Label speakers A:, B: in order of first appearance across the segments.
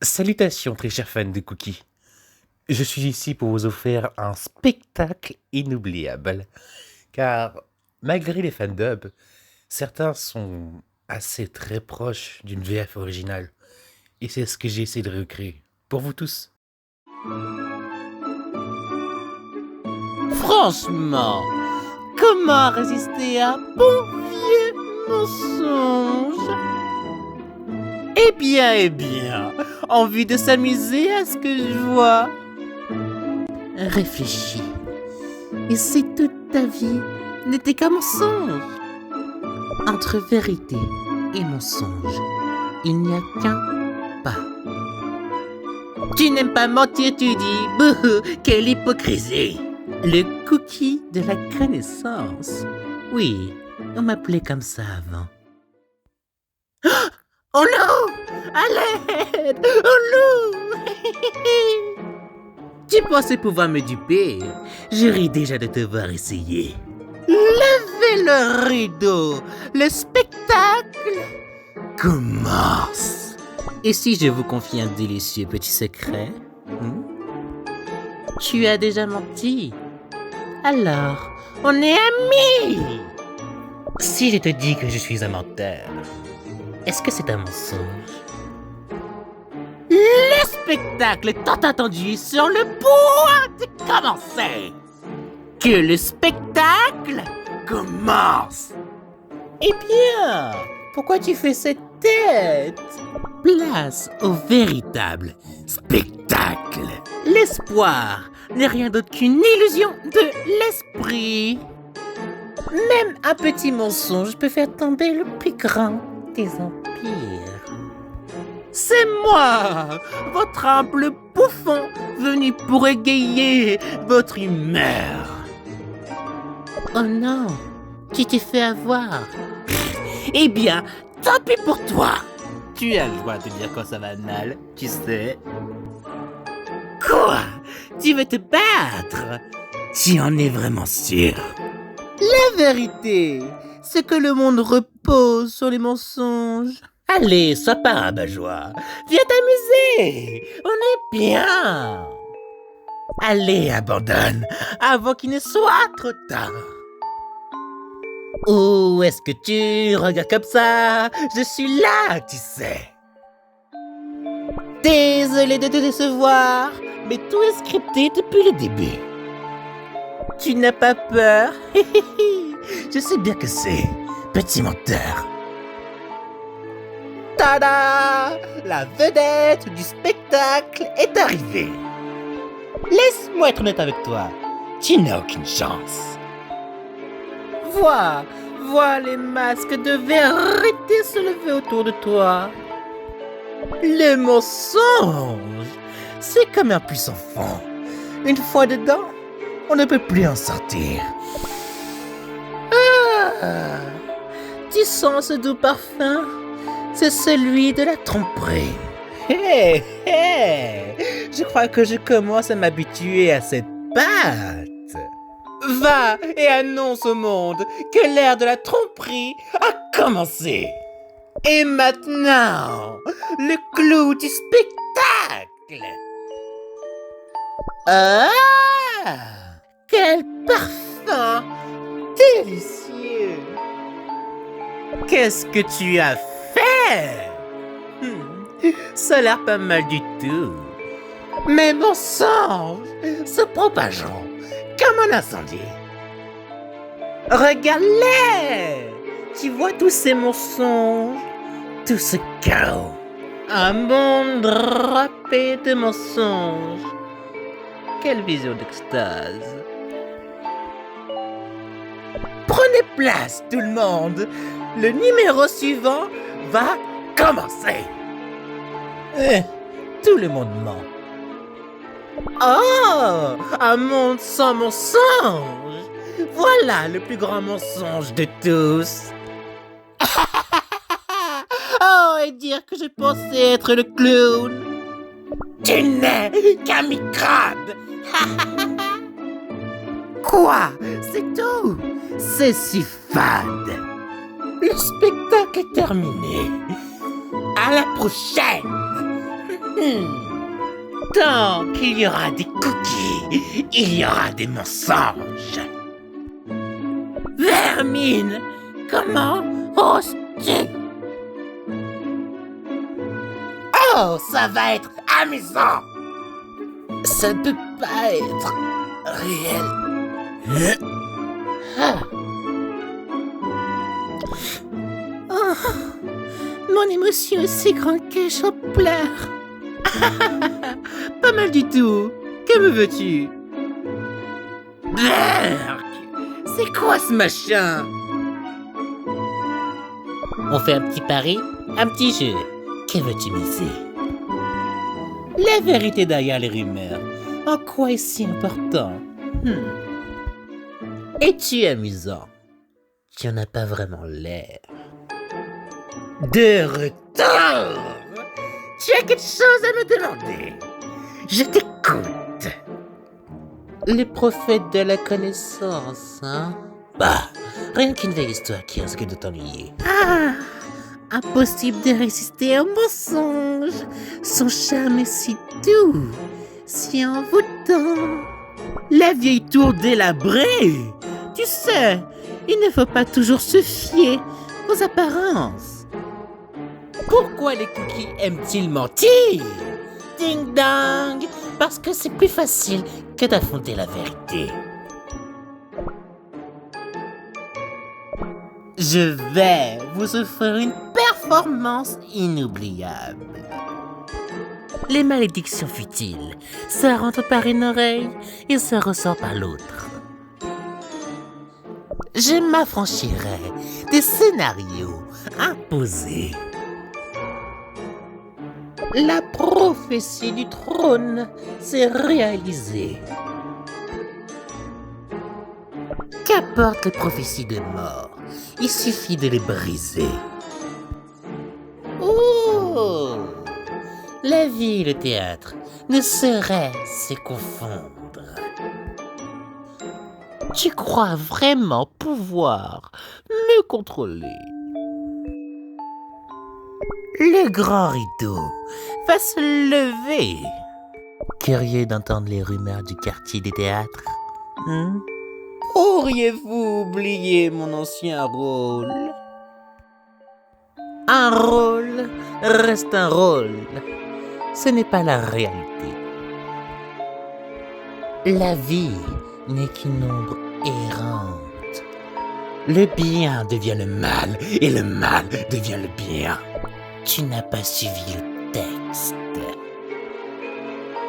A: Salutations très chers fans de Cookie. Je suis ici pour vous offrir un spectacle inoubliable. Car malgré les fandubs, certains sont assez très proches d'une VF originale. Et c'est ce que j'ai essayé de recréer. Pour vous tous.
B: Franchement, comment résister à un bon vieux mensonge? Eh bien, envie de s'amuser à ce que je vois. Réfléchis. Et si toute ta vie n'était qu'un mensonge? Entre vérité et mensonge, il n'y a qu'un pas. Tu n'aimes pas mentir, tu dis. Bouhou, quelle hypocrisie! Le cookie de la connaissance. Oui, on m'appelait comme ça avant. Oh non! À l'aide! Oh non! Tu pensais pouvoir me duper? Je ris déjà de te voir essayer. Levez le rideau! Le spectacle commence! Et si je vous confie un délicieux petit secret? Tu as déjà menti? Alors, on est amis! Si je te dis que je suis un menteur, est-ce que c'est un mensonge? Le spectacle tant attendu est sur le point de commencer! Que le spectacle commence! Eh bien, pourquoi tu fais cette tête? Place au véritable spectacle! L'espoir n'est rien d'autre qu'une illusion de l'esprit. Même un petit mensonge peut faire tomber le plus grand des empires. C'est moi, votre humble bouffon, venu pour égayer votre humeur. Oh non, tu t'es fait avoir. Eh bien, tant pis pour toi. Tu as le droit de dire quand ça va mal, tu sais. Quoi? Tu veux te battre? Tu en es vraiment sûr? La vérité, c'est que le monde repose sur les mensonges. Allez, sois pas rabat-joie. Viens t'amuser. On est bien. Allez, abandonne avant qu'il ne soit trop tard. Où est-ce que tu regardes comme ça? Je suis là, tu sais. Désolé de te décevoir, mais tout est scripté depuis le début. Tu n'as pas peur? Je sais bien que c'est, petit menteur. Tada! La vedette du spectacle est arrivée. Laisse-moi être honnête avec toi. Tu n'as aucune chance. Vois les masques de vérité se lever autour de toi. Le mensonge, c'est comme un puissant fond. Une fois dedans, on ne peut plus en sortir. Ah, tu sens ce doux parfum? C'est celui de la tromperie. Hé, je crois que je commence à m'habituer à cette pâte. Va et annonce au monde que l'ère de la tromperie a commencé. Et maintenant, le clou du spectacle. Ah, quel parfum délicieux. Qu'est-ce que tu as fait? Ça a l'air pas mal du tout. Mais mensonges se propageant comme un incendie. Regarde-les! Tu vois tous ces mensonges, tout ce chaos. Un monde drapé de mensonges. Quelle vision d'extase. Prenez place, tout le monde. Le numéro suivant va commencer. Tout le monde ment. Oh, un monde sans mensonges. Voilà le plus grand mensonge de tous. Oh, et dire que je pensais être le clown. Tu n'es qu'un microbe. Quoi? C'est tout? C'est si fade. Le spectacle est terminé. À la prochaine. Tant qu'il y aura des cookies, il y aura des mensonges. Vermine, comment oses-tu? Oh, ça va être amusant. Ça ne peut pas être réel. Ah. Oh, mon émotion est si grande que j'en pleure. Pas mal du tout. Que me veux-tu? Berk, c'est quoi ce machin? On fait un petit pari, un petit jeu. Que veux-tu miser? La vérité derrière les rumeurs. En quoi est-ce si important? Es-tu amusant? Tu en as pas vraiment l'air. De retour! Tu as quelque chose à me demander? Je t'écoute. Les prophètes de la connaissance, hein? Bah, rien qu'une vieille histoire qui risque de t'ennuyer. Ah! Impossible de résister au mensonge. Son charme est si doux, si envoûtant. La vieille tour délabrée. Tu sais, il ne faut pas toujours se fier aux apparences. Pourquoi les cookies aiment-ils mentir? Ding dong, parce que c'est plus facile que d'affronter la vérité. Je vais vous offrir une performance inoubliable. Les malédictions futiles, ça rentre par une oreille et ça ressort par l'autre. Je m'affranchirai des scénarios imposés. La prophétie du trône s'est réalisée. Qu'apportent les prophéties de mort? Il suffit de les briser. Oh! La vie et le théâtre ne sauraient se confondre. Tu crois vraiment pouvoir me contrôler? Le grand rideau va se lever. Curieux d'entendre les rumeurs du quartier des théâtres? Auriez-vous oublié mon ancien rôle? Un rôle reste un rôle. Ce n'est pas la réalité. La vie n'est qu'une ombre errante. Le bien devient le mal et le mal devient le bien. Tu n'as pas suivi le texte.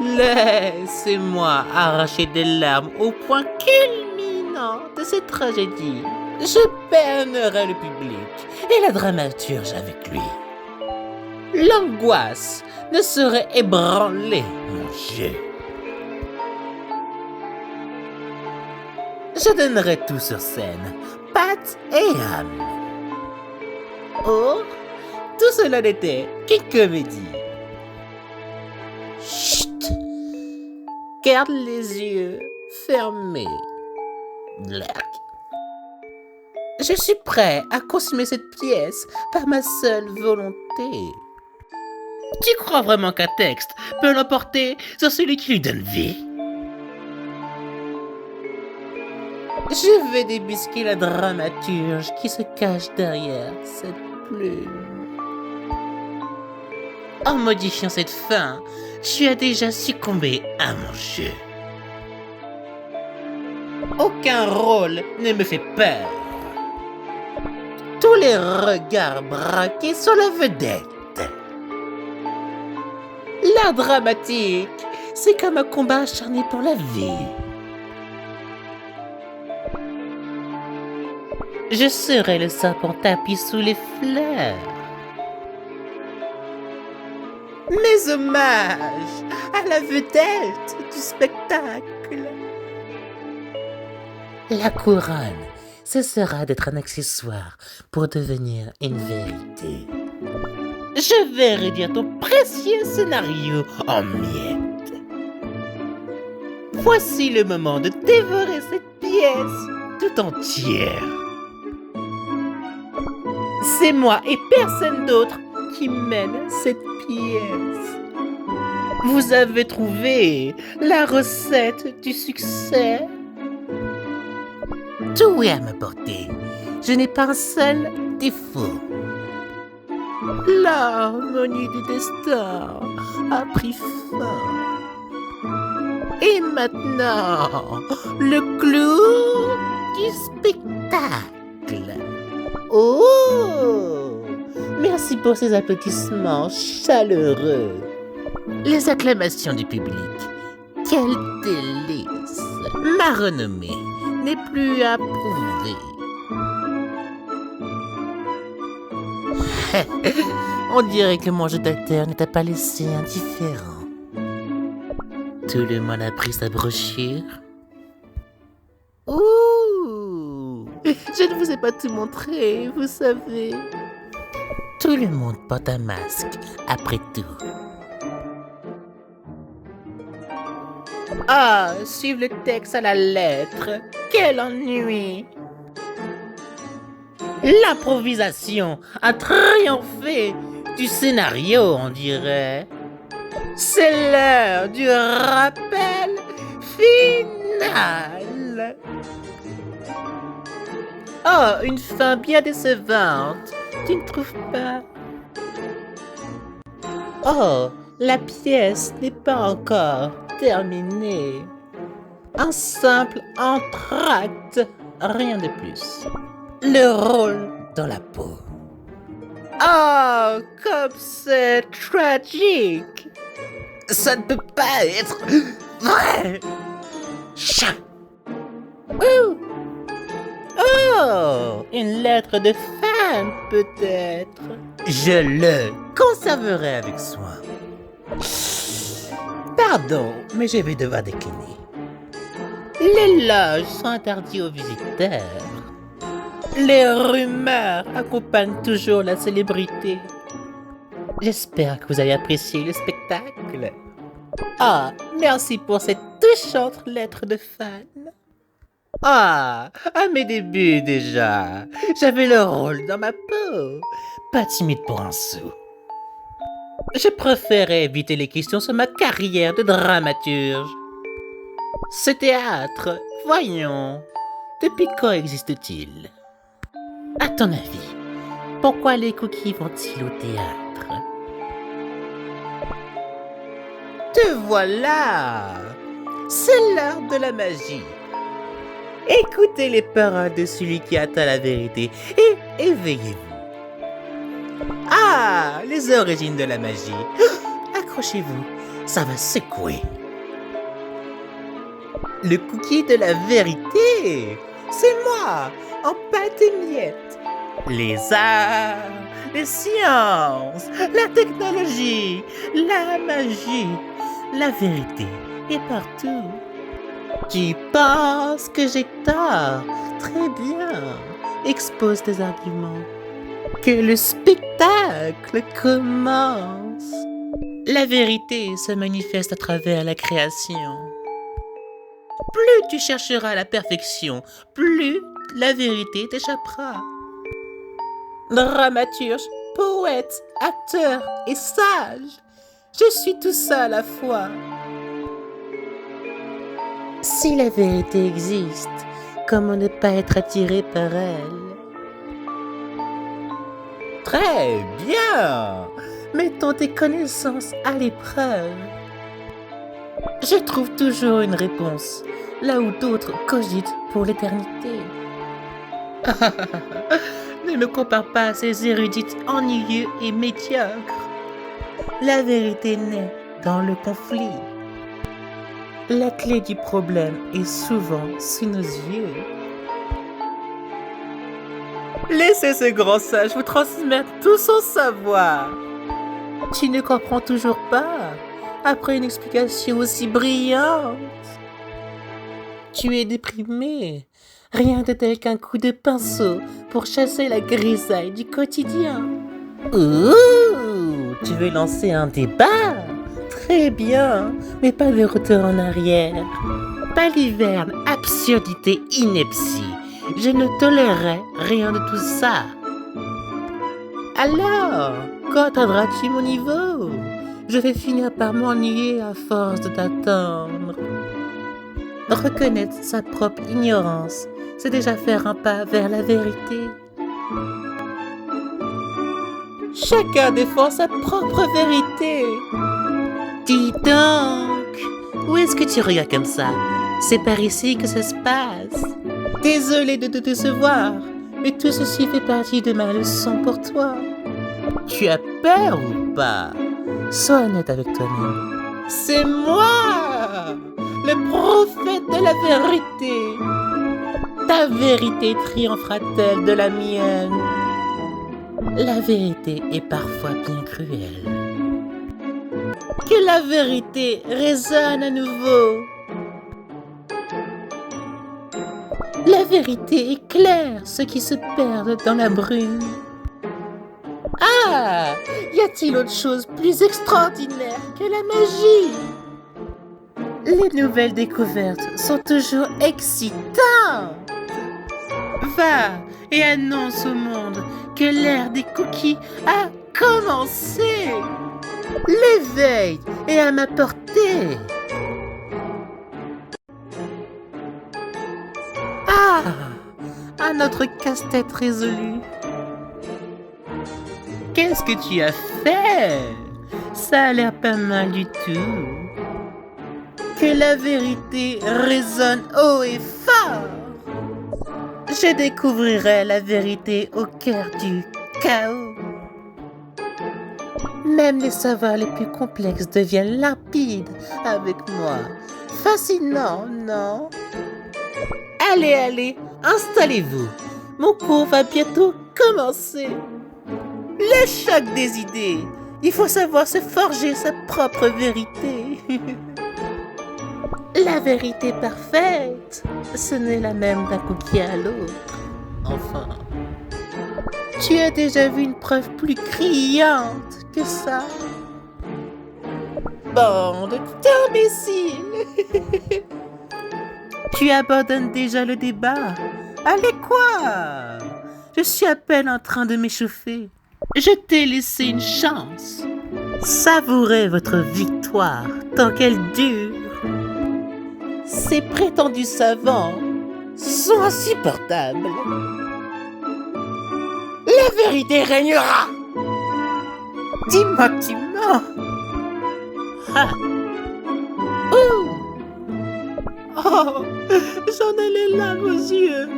B: Laissez-moi arracher des larmes au point culminant de cette tragédie. Je bernerai le public et la dramaturge avec lui. L'angoisse ne saurait ébranler mon jeu. Je donnerai tout sur scène, pattes et âme. Oh, tout cela n'était qu'une comédie. Chut! Garde les yeux fermés. Black. Je suis prêt à consommer cette pièce par ma seule volonté. Tu crois vraiment qu'un texte peut l'emporter sur celui qui lui donne vie? Je vais débusquer la dramaturge qui se cache derrière cette plume. En modifiant cette fin, tu as déjà succombé à mon jeu. Aucun rôle ne me fait peur. Tous les regards braqués sur la vedette. L'art dramatique, c'est comme un combat acharné pour la vie. Je serai le serpent tapi sous les fleurs. Mes hommages à la vedette du spectacle. La couronne cessera d'être un accessoire pour devenir une vérité. Je vais réduire ton précieux scénario en miettes. Voici le moment de dévorer cette pièce tout entière. C'est moi et personne d'autre qui mène cette pièce. Vous avez trouvé la recette du succès? Tout est à ma portée. Je n'ai pas un seul défaut. L'harmonie du destin a pris fin. Et maintenant, le clou du spectacle. Oh! Merci pour ces applaudissements chaleureux. Les acclamations du public. Quel délice! Ma renommée n'est plus à prouver. On dirait que mon jeu d'acteur ne t'a pas laissé indifférent. Tout le monde a pris sa brochure. Ouh! Je ne vous ai pas tout montré, vous savez. Tout le monde porte un masque, après tout. Ah, suivre le texte à la lettre. Quel ennui! L'improvisation a triomphé du scénario, on dirait. C'est l'heure du rappel final. Oh, une fin bien décevante. Tu ne trouves pas? Oh, la pièce n'est pas encore terminée. Un simple entracte, rien de plus. Le rôle dans la peau. Oh, comme c'est tragique. Ça ne peut pas être vrai. Chat. Ouh. Oh, une lettre de fan peut-être. Je le conserverai avec soin. Pardon, mais je vais devoir décliner. Les loges sont interdites aux visiteurs. Les rumeurs accompagnent toujours la célébrité. J'espère que vous avez apprécié le spectacle. Ah, merci pour cette touchante lettre de fan. Ah, à mes débuts déjà, j'avais le rôle dans ma peau. Pas timide pour un sou. Je préférais éviter les questions sur ma carrière de dramaturge. Ce théâtre, voyons, depuis quand existe-t-il? À ton avis, pourquoi les cookies vont-ils au théâtre? Te voilà! C'est l'art de la magie. Écoutez les paroles de celui qui atteint la vérité et éveillez-vous. Ah, les origines de la magie. Accrochez-vous, ça va secouer. Le cookie de la vérité, c'est moi, en pâte et miettes. Les arts, les sciences, la technologie, la magie, la vérité est partout. Tu penses que j'ai tort? Très bien. Expose tes arguments. Que le spectacle commence. La vérité se manifeste à travers la création. Plus tu chercheras la perfection, plus la vérité t'échappera. Dramaturge, poète, acteur et sage, je suis tout ça à la fois. Si la vérité existe, comment ne pas être attiré par elle? Très bien! Mettons tes connaissances à l'épreuve. Je trouve toujours une réponse, là où d'autres cogitent pour l'éternité. Ne me compare pas à ces érudites ennuyeux et médiocres. La vérité naît dans le conflit. La clé du problème est souvent sous nos yeux. Laissez ce grand sage vous transmettre tout son savoir. Tu ne comprends toujours pas, après une explication aussi brillante. Tu es déprimé. Rien de tel qu'un coup de pinceau pour chasser la grisaille du quotidien. Ouh, tu veux lancer un débat? Très bien, mais pas de retour en arrière. Baliverne, absurdité, ineptie. Je ne tolérerai rien de tout ça. Alors, quand atteindras-tu mon niveau? Je vais finir par m'ennuyer à force d'attendre. Reconnaître sa propre ignorance, c'est déjà faire un pas vers la vérité. Chacun défend sa propre vérité. Dis donc, où est-ce que tu regardes comme ça? C'est par ici que ça se passe. Désolé de te décevoir, mais tout ceci fait partie de ma leçon pour toi. Tu as peur ou pas? Sois honnête avec toi-même. C'est moi, le prophète de la vérité. Ta vérité triomphera-t-elle de la mienne? La vérité est parfois bien cruelle. Que la vérité résonne à nouveau. La vérité éclaire ceux qui se perdent dans la brume. Ah! Y a-t-il autre chose plus extraordinaire que la magie? Les nouvelles découvertes sont toujours excitantes. Va et annonce au monde que l'ère des cookies a commencé. L'éveil est à ma portée. Ah! Un autre casse-tête résolu. Qu'est-ce que tu as fait? Ça a l'air pas mal du tout. Que la vérité résonne haut et fort. Je découvrirai la vérité au cœur du chaos. Même les savoirs les plus complexes deviennent limpides avec moi. Fascinant, non? Allez, allez, installez-vous. Mon cours va bientôt commencer. Le choc des idées. Il faut savoir se forger sa propre vérité. La vérité parfaite, ce n'est la même d'un cookie à l'autre. Enfin, tu as déjà vu une preuve plus criante que ça? Bande d'imbéciles! Tu abandonnes déjà le débat? Allez quoi? Je suis à peine en train de m'échauffer. Je t'ai laissé une chance. Savourez votre victoire tant qu'elle dure. Ces prétendus savants sont insupportables. La vérité régnera. Dis-moi que tu mens. Ha. Ouh. Oh, j'en ai les larmes aux yeux.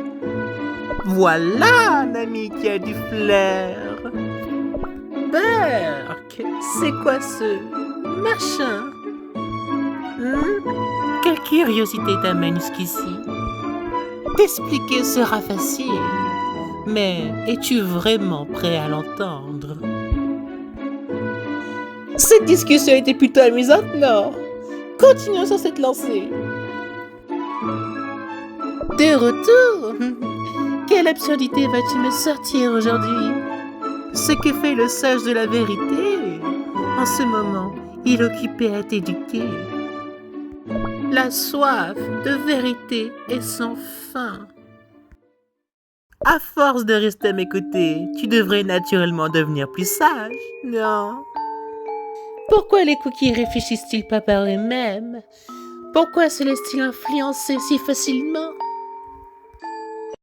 B: Voilà un ami qui a du flair. Berk, c'est quoi ce machin? Quelle curiosité t'amène jusqu'ici? T'expliquer sera facile, mais es-tu vraiment prêt à l'entendre? Cette discussion était plutôt amusante, non? Continuons sur cette lancée. De retour? Quelle absurdité vas-tu me sortir aujourd'hui? Ce que fait le sage de la vérité? En ce moment, il est occupé à t'éduquer. La soif de vérité est sans fin. À force de rester à mes côtés, tu devrais naturellement devenir plus sage, non? Pourquoi les cookies réfléchissent-ils pas par eux-mêmes? Pourquoi se laissent-ils influencer si facilement?